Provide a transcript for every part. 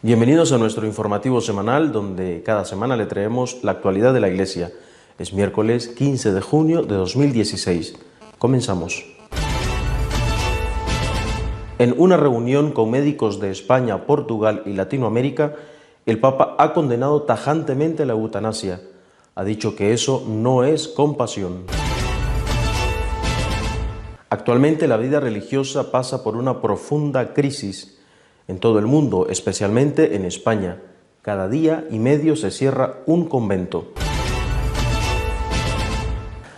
Bienvenidos a nuestro informativo semanal, donde cada semana le traemos la actualidad de la Iglesia. Es miércoles 15 de junio de 2016. Comenzamos. En una reunión con médicos de España, Portugal y Latinoamérica, el Papa ha condenado tajantemente la eutanasia. Ha dicho que eso no es compasión. Actualmente la vida religiosa pasa por una profunda crisis en todo el mundo, especialmente en España. Cada día y medio se cierra un convento.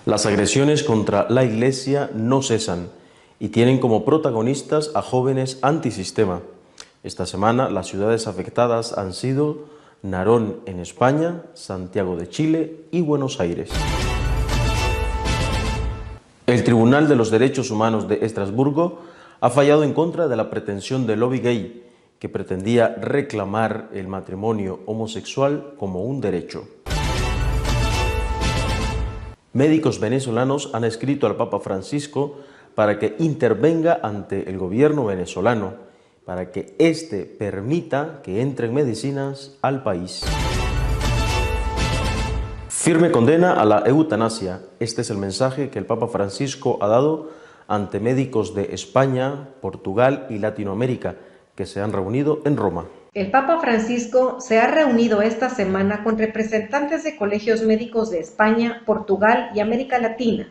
Las agresiones contra la Iglesia no cesan y tienen como protagonistas a jóvenes antisistema. Esta semana las ciudades afectadas han sido Narón en España, Santiago de Chile y Buenos Aires. El Tribunal de los Derechos Humanos de Estrasburgo ha fallado en contra de la pretensión del lobby gay, que pretendía reclamar el matrimonio homosexual como un derecho. Médicos venezolanos han escrito al Papa Francisco para que intervenga ante el gobierno venezolano, para que éste permita que entren medicinas al país. Firme condena a la eutanasia. Este es el mensaje que el Papa Francisco ha dado ante médicos de España, Portugal y Latinoamérica, que se han reunido en Roma. El Papa Francisco se ha reunido esta semana con representantes de colegios médicos de España, Portugal y América Latina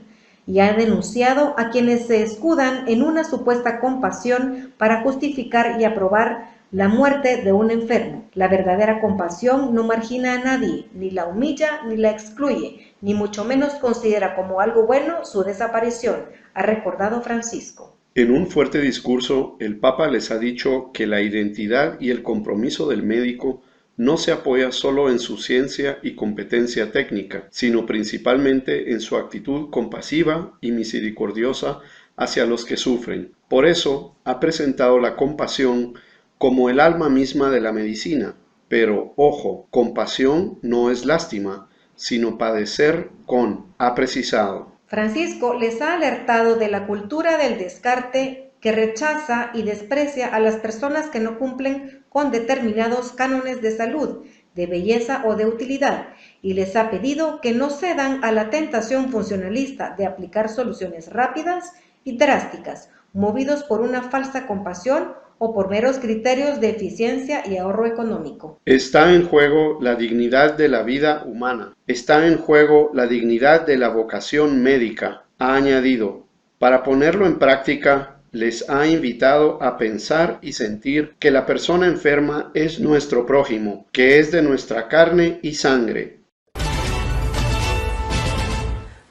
y ha denunciado a quienes se escudan en una supuesta compasión para justificar y aprobar la muerte de un enfermo. La verdadera compasión no margina a nadie, ni la humilla ni la excluye, ni mucho menos considera como algo bueno su desaparición, ha recordado Francisco. En un fuerte discurso, el Papa les ha dicho que la identidad y el compromiso del médico no se apoya solo en su ciencia y competencia técnica, sino principalmente en su actitud compasiva y misericordiosa hacia los que sufren. Por eso ha presentado la compasión como el alma misma de la medicina. Pero, ojo, compasión no es lástima, sino padecer con, ha precisado. Francisco les ha alertado de la cultura del descarte que rechaza y desprecia a las personas que no cumplen con determinados cánones de salud, de belleza o de utilidad, y les ha pedido que no cedan a la tentación funcionalista de aplicar soluciones rápidas y drásticas, movidos por una falsa compasión o por meros criterios de eficiencia y ahorro económico. Está en juego la dignidad de la vida humana. Está en juego la dignidad de la vocación médica, ha añadido. Para ponerlo en práctica, les ha invitado a pensar y sentir que la persona enferma es nuestro prójimo, que es de nuestra carne y sangre.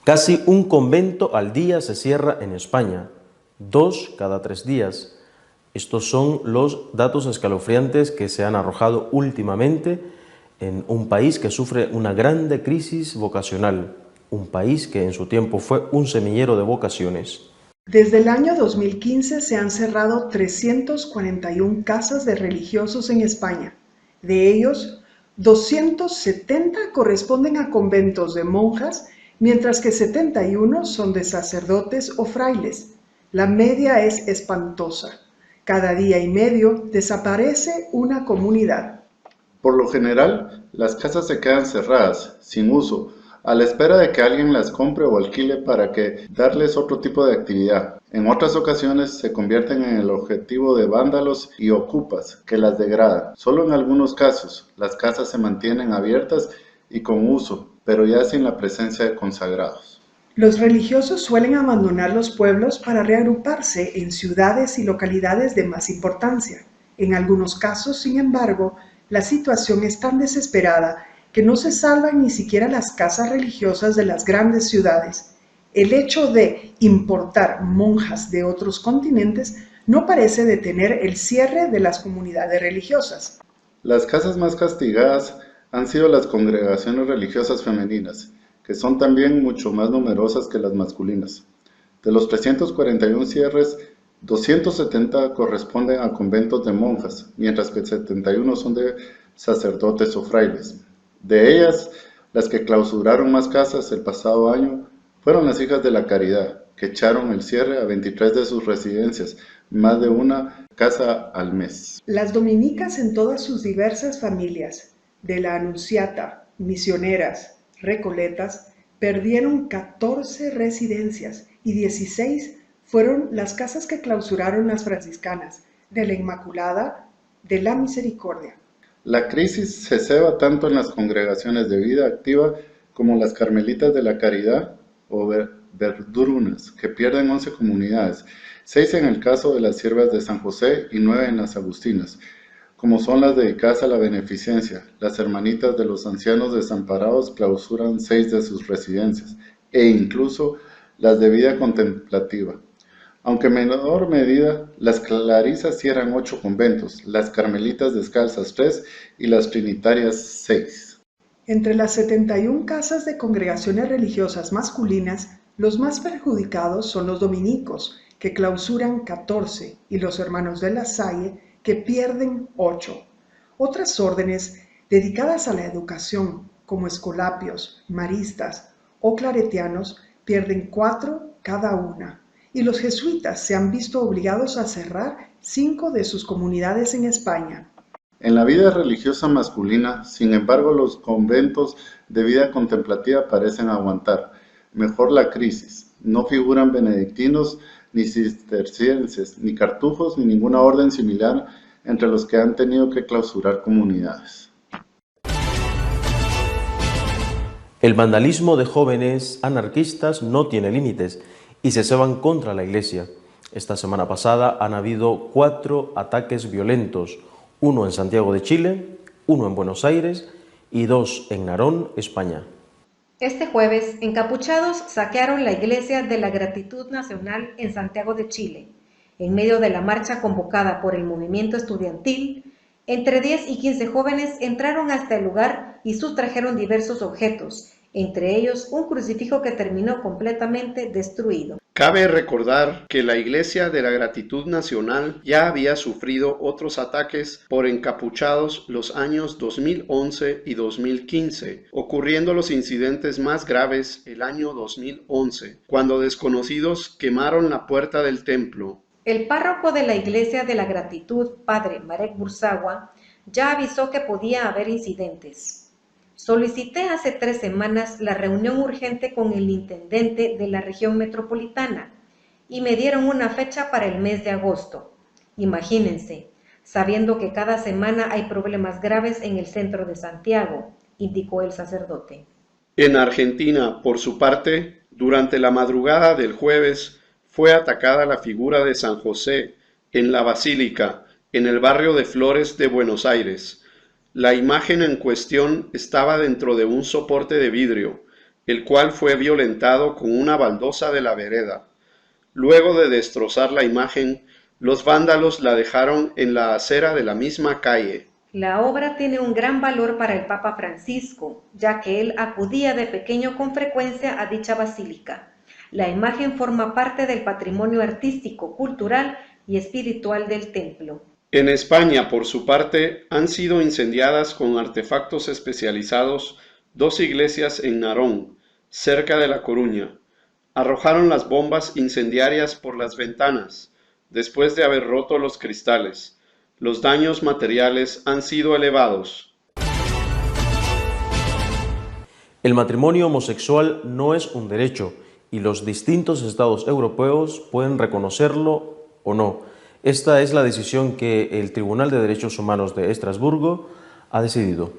Casi un convento al día se cierra en España, 2 cada 3 días. Estos son los datos escalofriantes que se han arrojado últimamente en un país que sufre una grande crisis vocacional, un país que en su tiempo fue un semillero de vocaciones. Desde el año 2015 se han cerrado 341 casas de religiosos en España. De ellos, 270 corresponden a conventos de monjas, mientras que 71 son de sacerdotes o frailes. La media es espantosa. Cada día y medio desaparece una comunidad. Por lo general, las casas se quedan cerradas, sin uso, a la espera de que alguien las compre o alquile para darles otro tipo de actividad. En otras ocasiones se convierten en el objetivo de vándalos y ocupas que las degradan. Solo en algunos casos, las casas se mantienen abiertas y con uso, pero ya sin la presencia de consagrados. Los religiosos suelen abandonar los pueblos para reagruparse en ciudades y localidades de más importancia. En algunos casos, sin embargo, la situación es tan desesperada que no se salvan ni siquiera las casas religiosas de las grandes ciudades. El hecho de importar monjas de otros continentes no parece detener el cierre de las comunidades religiosas. Las casas más castigadas han sido las congregaciones religiosas femeninas, que son también mucho más numerosas que las masculinas. De los 341 cierres, 270 corresponden a conventos de monjas, mientras que 71 son de sacerdotes o frailes. De ellas, las que clausuraron más casas el pasado año fueron las Hijas de la Caridad, que echaron el cierre a 23 de sus residencias, más de una casa al mes. Las dominicas en todas sus diversas familias, de la Anunciata, Misioneras, Recoletas, perdieron 14 residencias y 16 fueron las casas que clausuraron las franciscanas, de la Inmaculada, de la Misericordia. La crisis se ceba tanto en las congregaciones de vida activa como las Carmelitas de la Caridad o Verdurunas, que pierden 11 comunidades, 6 en el caso de las Siervas de San José y 9 en las Agustinas, como son las dedicadas a la beneficencia. Las Hermanitas de los Ancianos Desamparados clausuran 6 de sus residencias, e incluso las de vida contemplativa. Aunque en menor medida, las Clarisas cierran 8 conventos, las Carmelitas Descalzas 3 y las Trinitarias 6. Entre las 71 casas de congregaciones religiosas masculinas, los más perjudicados son los dominicos, que clausuran 14, y los hermanos de la Salle, que pierden 8. Otras órdenes dedicadas a la educación, como escolapios, maristas o claretianos, pierden 4 cada una, y los jesuitas se han visto obligados a cerrar 5 de sus comunidades en España. En la vida religiosa masculina, sin embargo, los conventos de vida contemplativa parecen aguantar mejor la crisis. No figuran benedictinos, ni cistercienses, ni cartujos, ni ninguna orden similar entre los que han tenido que clausurar comunidades. El vandalismo de jóvenes anarquistas no tiene límites y se ceban contra la Iglesia. Esta semana pasada han habido 4 ataques violentos, uno en Santiago de Chile, uno en Buenos Aires y 2 en Narón, España. Este jueves, encapuchados saquearon la Iglesia de la Gratitud Nacional en Santiago de Chile. En medio de la marcha convocada por el movimiento estudiantil, entre 10 y 15 jóvenes entraron hasta el lugar y sustrajeron diversos objetos, entre ellos un crucifijo que terminó completamente destruido. Cabe recordar que la Iglesia de la Gratitud Nacional ya había sufrido otros ataques por encapuchados los años 2011 y 2015, ocurriendo los incidentes más graves el año 2011, cuando desconocidos quemaron la puerta del templo. El párroco de la Iglesia de la Gratitud, padre Marek Bursagua, ya avisó que podía haber incidentes. Solicité hace 3 semanas la reunión urgente con el intendente de la región metropolitana y me dieron una fecha para el mes de agosto. Imagínense, sabiendo que cada semana hay problemas graves en el centro de Santiago, indicó el sacerdote. En Argentina, por su parte, durante la madrugada del jueves, fue atacada la figura de San José en la Basílica, en el barrio de Flores de Buenos Aires. La imagen en cuestión estaba dentro de un soporte de vidrio, el cual fue violentado con una baldosa de la vereda. Luego de destrozar la imagen, los vándalos la dejaron en la acera de la misma calle. La obra tiene un gran valor para el Papa Francisco, ya que él acudía de pequeño con frecuencia a dicha basílica. La imagen forma parte del patrimonio artístico, cultural y espiritual del templo. En España, por su parte, han sido incendiadas con artefactos especializados 2 iglesias en Narón, cerca de La Coruña. Arrojaron las bombas incendiarias por las ventanas, después de haber roto los cristales. Los daños materiales han sido elevados. El matrimonio homosexual no es un derecho y los distintos estados europeos pueden reconocerlo o no. Esta es la decisión que el Tribunal de Derechos Humanos de Estrasburgo ha decidido.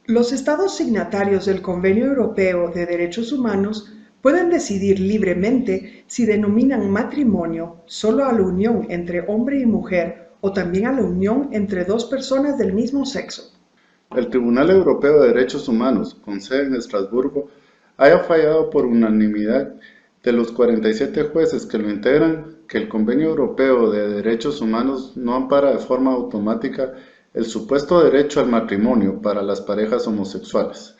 Los estados signatarios del Convenio Europeo de Derechos Humanos pueden decidir libremente si denominan matrimonio solo a la unión entre hombre y mujer o también a la unión entre 2 personas del mismo sexo. El Tribunal Europeo de Derechos Humanos, con sede en Estrasburgo, haya fallado por unanimidad de los 47 jueces que lo integran que el Convenio Europeo de Derechos Humanos no ampara de forma automática el supuesto derecho al matrimonio para las parejas homosexuales.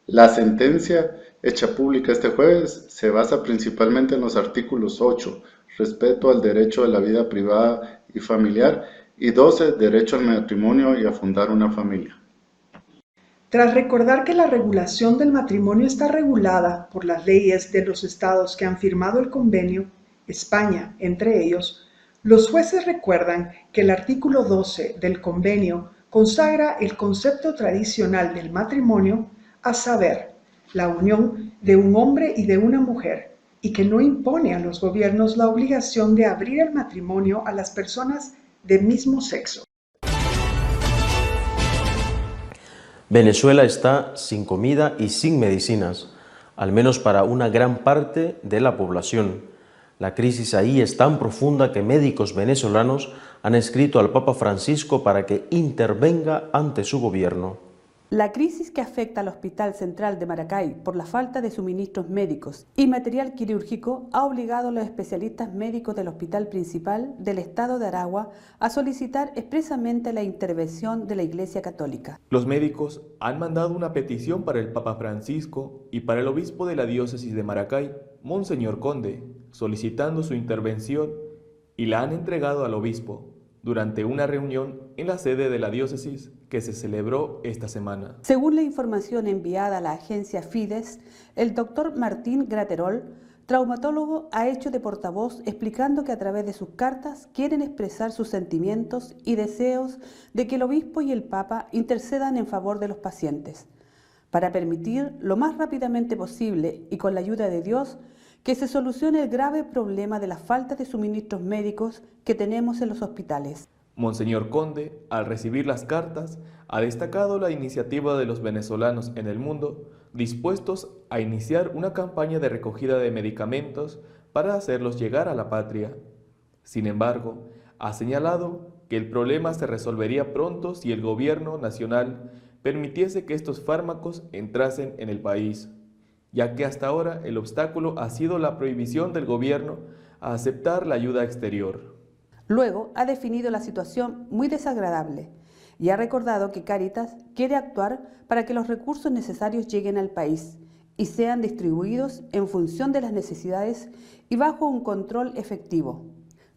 La sentencia, hecha pública este jueves, se basa principalmente en los artículos 8, respeto al derecho a la vida privada y familiar, y 12, derecho al matrimonio y a fundar una familia. Tras recordar que la regulación del matrimonio está regulada por las leyes de los estados que han firmado el convenio, España entre ellos, los jueces recuerdan que el artículo 12 del convenio consagra el concepto tradicional del matrimonio, a saber, la unión de un hombre y de una mujer, y que no impone a los gobiernos la obligación de abrir el matrimonio a las personas de mismo sexo. Venezuela está sin comida y sin medicinas, al menos para una gran parte de la población. La crisis ahí es tan profunda que médicos venezolanos han escrito al Papa Francisco para que intervenga ante su gobierno. La crisis que afecta al Hospital Central de Maracay por la falta de suministros médicos y material quirúrgico ha obligado a los especialistas médicos del Hospital Principal del Estado de Aragua a solicitar expresamente la intervención de la Iglesia Católica. Los médicos han mandado una petición para el Papa Francisco y para el obispo de la diócesis de Maracay, Monseñor Conde, solicitando su intervención, y la han entregado al obispo durante una reunión en la sede de la diócesis que se celebró esta semana. Según la información enviada a la agencia Fides, el doctor Martín Graterol, traumatólogo, ha hecho de portavoz explicando que a través de sus cartas quieren expresar sus sentimientos y deseos de que el obispo y el Papa intercedan en favor de los pacientes, para permitir lo más rápidamente posible y con la ayuda de Dios que se solucione el grave problema de la falta de suministros médicos que tenemos en los hospitales. Monseñor Conde, al recibir las cartas, ha destacado la iniciativa de los venezolanos en el mundo dispuestos a iniciar una campaña de recogida de medicamentos para hacerlos llegar a la patria. Sin embargo, ha señalado que el problema se resolvería pronto si el gobierno nacional permitiese que estos fármacos entrasen en el país, ya que hasta ahora el obstáculo ha sido la prohibición del gobierno a aceptar la ayuda exterior. Luego ha definido la situación muy desagradable y ha recordado que Cáritas quiere actuar para que los recursos necesarios lleguen al país y sean distribuidos en función de las necesidades y bajo un control efectivo.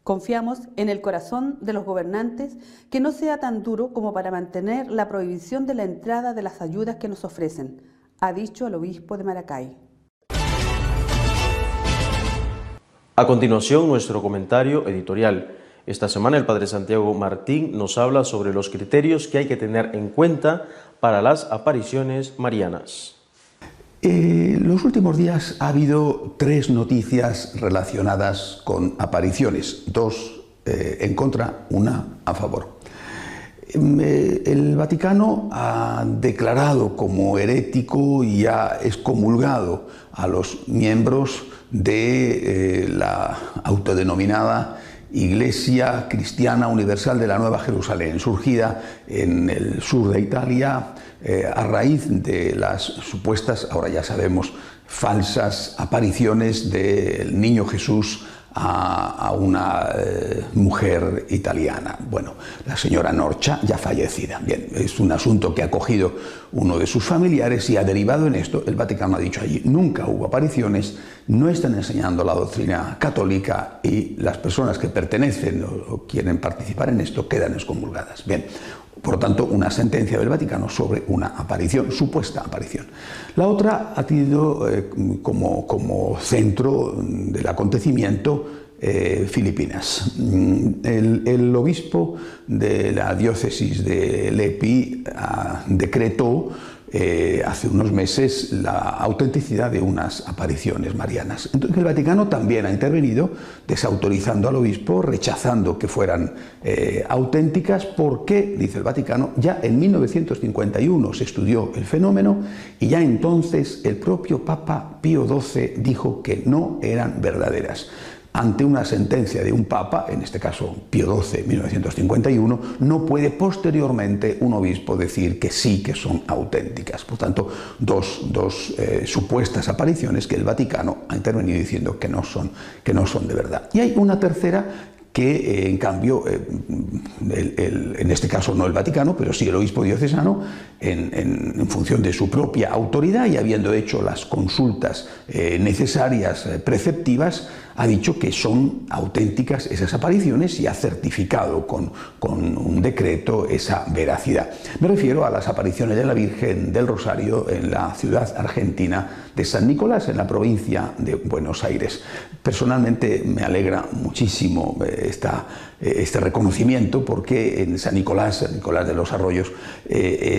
Confiamos en el corazón de los gobernantes que no sea tan duro como para mantener la prohibición de la entrada de las ayudas que nos ofrecen, ha dicho el obispo de Maracay. A continuación, nuestro comentario editorial. Esta semana el Padre Santiago Martín nos habla sobre los criterios que hay que tener en cuenta para las apariciones marianas. Los últimos días ha habido 3 noticias relacionadas con apariciones, 2 en contra, 1 a favor. El Vaticano ha declarado como herético y ha excomulgado a los miembros de la autodenominada Iglesia Cristiana Universal de la Nueva Jerusalén, surgida en el sur de Italia a raíz de las supuestas, ahora ya sabemos, falsas apariciones del niño Jesús a una mujer italiana. Bueno, la señora Norcia, ya fallecida. Bien, es un asunto que ha cogido uno de sus familiares y ha derivado en esto. El Vaticano ha dicho allí, nunca hubo apariciones, no están enseñando la doctrina católica y las personas que pertenecen o quieren participar en esto quedan excomulgadas. Bien, por lo tanto, una sentencia del Vaticano sobre una aparición, supuesta aparición. La otra ha tenido como centro del acontecimiento Filipinas. El obispo de la diócesis de Lepi decretó hace unos meses la autenticidad de unas apariciones marianas. Entonces el Vaticano también ha intervenido desautorizando al obispo, rechazando que fueran auténticas porque, dice el Vaticano, ya en 1951 se estudió el fenómeno y ya entonces el propio Papa Pío XII dijo que no eran verdaderas. Ante una sentencia de un papa, en este caso Pío XII, 1951, no puede posteriormente un obispo decir que sí, que son auténticas. Por tanto, dos supuestas apariciones que el Vaticano ha intervenido diciendo que no son de verdad. Y hay una tercera que, en cambio, en este caso no el Vaticano, pero sí el obispo diocesano, en función de su propia autoridad y habiendo hecho las consultas necesarias, preceptivas, ha dicho que son auténticas esas apariciones y ha certificado con un decreto esa veracidad. Me refiero a las apariciones de la Virgen del Rosario en la ciudad argentina de San Nicolás, en la provincia de Buenos Aires. Personalmente me alegra muchísimo este reconocimiento, porque en San Nicolás de los Arroyos,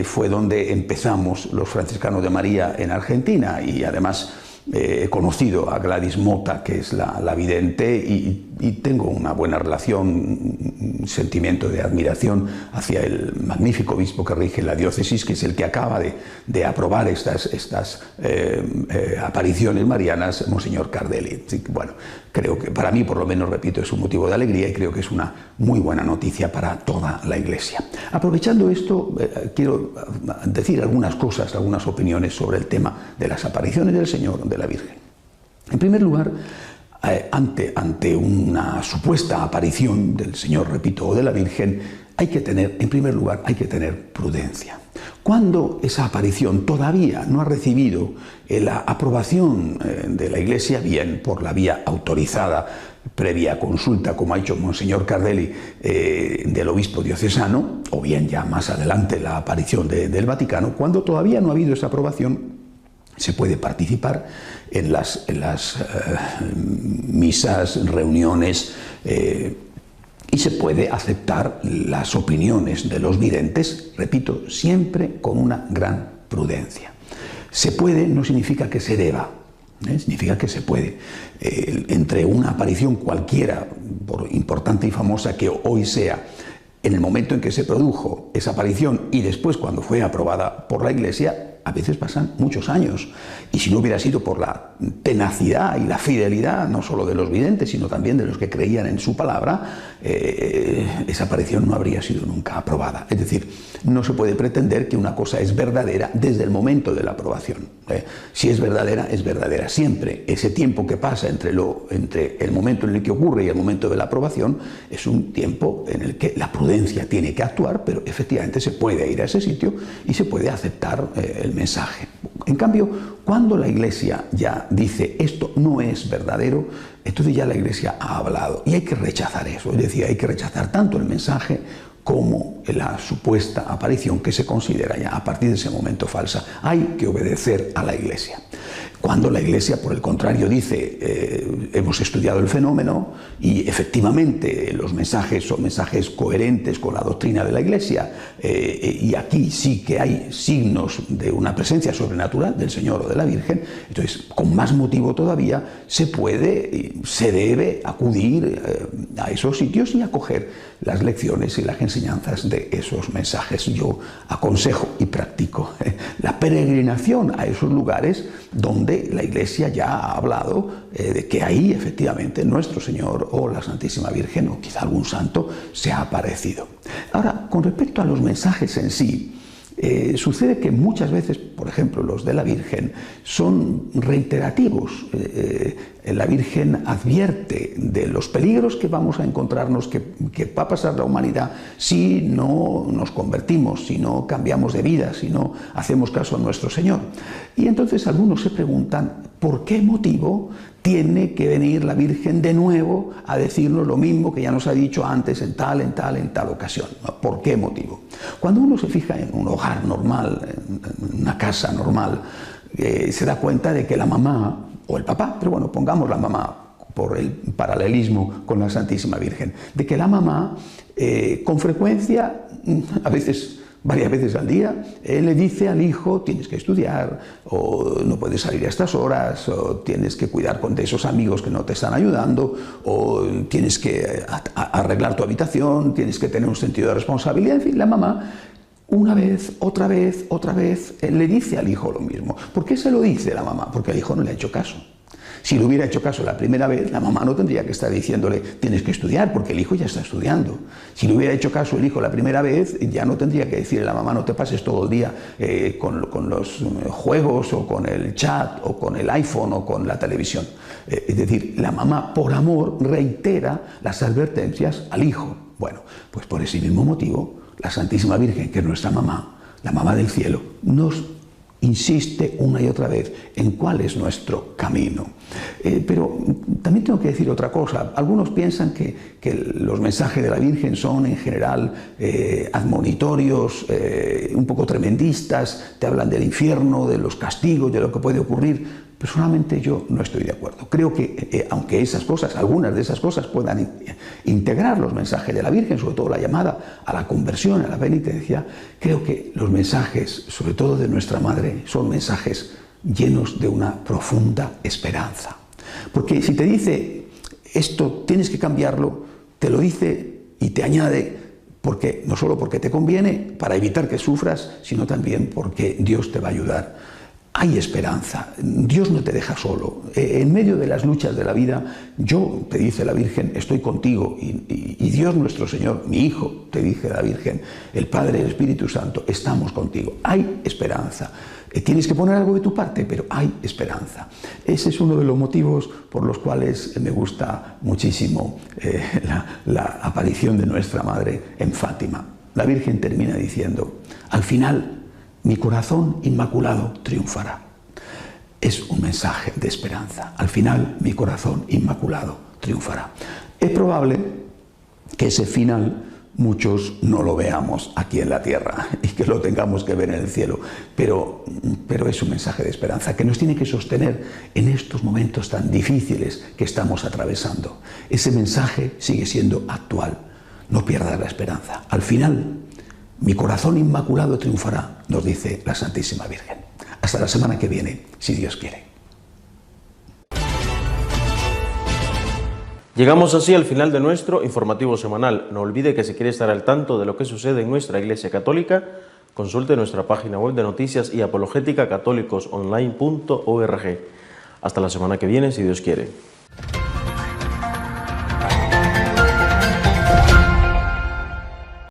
fue donde empezamos los franciscanos de María en Argentina, y además he conocido a Gladys Mota, que es la vidente, y tengo una buena relación, un sentimiento de admiración hacia el magnífico obispo que rige la diócesis, que es el que acaba de aprobar estas apariciones marianas, Monseñor Cardelli. Así que, bueno, creo que para mí, por lo menos, repito, es un motivo de alegría, y creo que es una muy buena noticia para toda la Iglesia. Aprovechando esto, quiero decir algunas cosas, algunas opiniones sobre el tema de las apariciones del Señor, de la Virgen. En primer lugar, ante una supuesta aparición del Señor, repito, o de la Virgen, en primer lugar, hay que tener prudencia. Cuando esa aparición todavía no ha recibido la aprobación de la Iglesia, bien por la vía autorizada, previa consulta, como ha hecho Monseñor Cardelli, del obispo diocesano, o bien ya más adelante la aparición del Vaticano, cuando todavía no ha habido esa aprobación, se puede participar en las misas, reuniones, y se puede aceptar las opiniones de los videntes, repito, siempre con una gran prudencia. Se puede no significa que se deba, significa que se puede. Entre una aparición cualquiera, por importante y famosa que hoy sea, en el momento en que se produjo esa aparición y después cuando fue aprobada por la Iglesia, a veces pasan muchos años. Y si no hubiera sido por la tenacidad y la fidelidad, no solo de los videntes, sino también de los que creían en su palabra, esa aparición no habría sido nunca aprobada. Es decir, no se puede pretender que una cosa es verdadera desde el momento de la aprobación. Si es verdadera siempre. Ese tiempo que pasa entre el momento en el que ocurre y el momento de la aprobación es un tiempo en el que la prudencia tiene que actuar, pero efectivamente se puede ir a ese sitio y se puede aceptar el mensaje. En cambio, cuando la Iglesia ya dice esto no es verdadero, entonces ya la Iglesia ha hablado, y hay que rechazar eso. Es decir, hay que rechazar tanto el mensaje como la supuesta aparición que se considera ya a partir de ese momento falsa. Hay que obedecer a la Iglesia. Cuando la Iglesia, por el contrario, dice hemos estudiado el fenómeno y efectivamente los mensajes son mensajes coherentes con la doctrina de la Iglesia, y aquí sí que hay signos de una presencia sobrenatural del Señor o de la Virgen, entonces con más motivo todavía se debe acudir a esos sitios y acoger las lecciones y las enseñanzas de esos mensajes. Yo aconsejo y practico la peregrinación a esos lugares donde la Iglesia ya ha hablado de que ahí efectivamente nuestro Señor o la Santísima Virgen o quizá algún santo se ha aparecido. Ahora, con respecto a los mensajes en sí, sucede que muchas veces, por ejemplo, los de la Virgen son reiterativos. La Virgen advierte de los peligros que vamos a encontrarnos, que va a pasar la humanidad si no nos convertimos, si no cambiamos de vida, si no hacemos caso a nuestro Señor. Y entonces algunos se preguntan, ¿por qué motivo tiene que venir la Virgen de nuevo a decirnos lo mismo que ya nos ha dicho antes en tal ocasión? ¿Por qué motivo? Cuando uno se fija en un hogar normal, en una casa normal, se da cuenta de que la mamá o el papá, pero bueno, pongamos la mamá por el paralelismo con la Santísima Virgen, de que la mamá con frecuencia, a veces varias veces al día, le dice al hijo tienes que estudiar, o no puedes salir a estas horas, o tienes que cuidar de esos amigos que no te están ayudando, o tienes que arreglar tu habitación, tienes que tener un sentido de responsabilidad. En fin, la mamá una vez, otra vez, le dice al hijo lo mismo. ¿Por qué se lo dice la mamá? Porque el hijo no le ha hecho caso. Si le hubiera hecho caso la primera vez, la mamá no tendría que estar diciéndole tienes que estudiar, porque el hijo ya está estudiando. Si le hubiera hecho caso el hijo la primera vez, ya no tendría que decirle a la mamá no te pases todo el día con los juegos, o con el chat, o con el iPhone, o con la televisión. Es decir, la mamá por amor reitera las advertencias al hijo. Bueno, pues por ese mismo motivo, la Santísima Virgen, que es nuestra mamá, la mamá del cielo, nos insiste una y otra vez en cuál es nuestro camino. Pero también tengo que decir otra cosa. Algunos piensan que los mensajes de la Virgen son en general admonitorios, un poco tremendistas, te hablan del infierno, de los castigos, de lo que puede ocurrir. Personalmente yo no estoy de acuerdo. Creo que aunque esas cosas, algunas de esas cosas puedan integrar los mensajes de la Virgen, sobre todo la llamada a la conversión, a la penitencia, creo que los mensajes, sobre todo de nuestra Madre, son mensajes llenos de una profunda esperanza. Porque si te dice esto tienes que cambiarlo, te lo dice y te añade porque no solo porque te conviene para evitar que sufras, sino también porque Dios te va a ayudar. Hay esperanza, Dios no te deja solo. En medio de las luchas de la vida, yo, te dice la Virgen, estoy contigo. Y Dios nuestro Señor, mi Hijo, te dice la Virgen, el Padre y el Espíritu Santo, estamos contigo. Hay esperanza. Tienes que poner algo de tu parte, pero hay esperanza. Ese es uno de los motivos por los cuales me gusta muchísimo la aparición de nuestra Madre en Fátima. La Virgen termina diciendo, al final, mi corazón inmaculado triunfará. Es un mensaje de esperanza. Al final, mi corazón inmaculado triunfará. Es probable que ese final muchos no lo veamos aquí en la tierra y que lo tengamos que ver en el cielo, pero es un mensaje de esperanza que nos tiene que sostener en estos momentos tan difíciles que estamos atravesando. Ese mensaje sigue siendo actual. No pierdas la esperanza. Al final, mi corazón inmaculado triunfará, nos dice la Santísima Virgen. Hasta la semana que viene, si Dios quiere. Llegamos así al final de nuestro informativo semanal. No olvide que si quiere estar al tanto de lo que sucede en nuestra Iglesia Católica, consulte nuestra página web de noticias y apologética católicosonline.org. Hasta la semana que viene, si Dios quiere.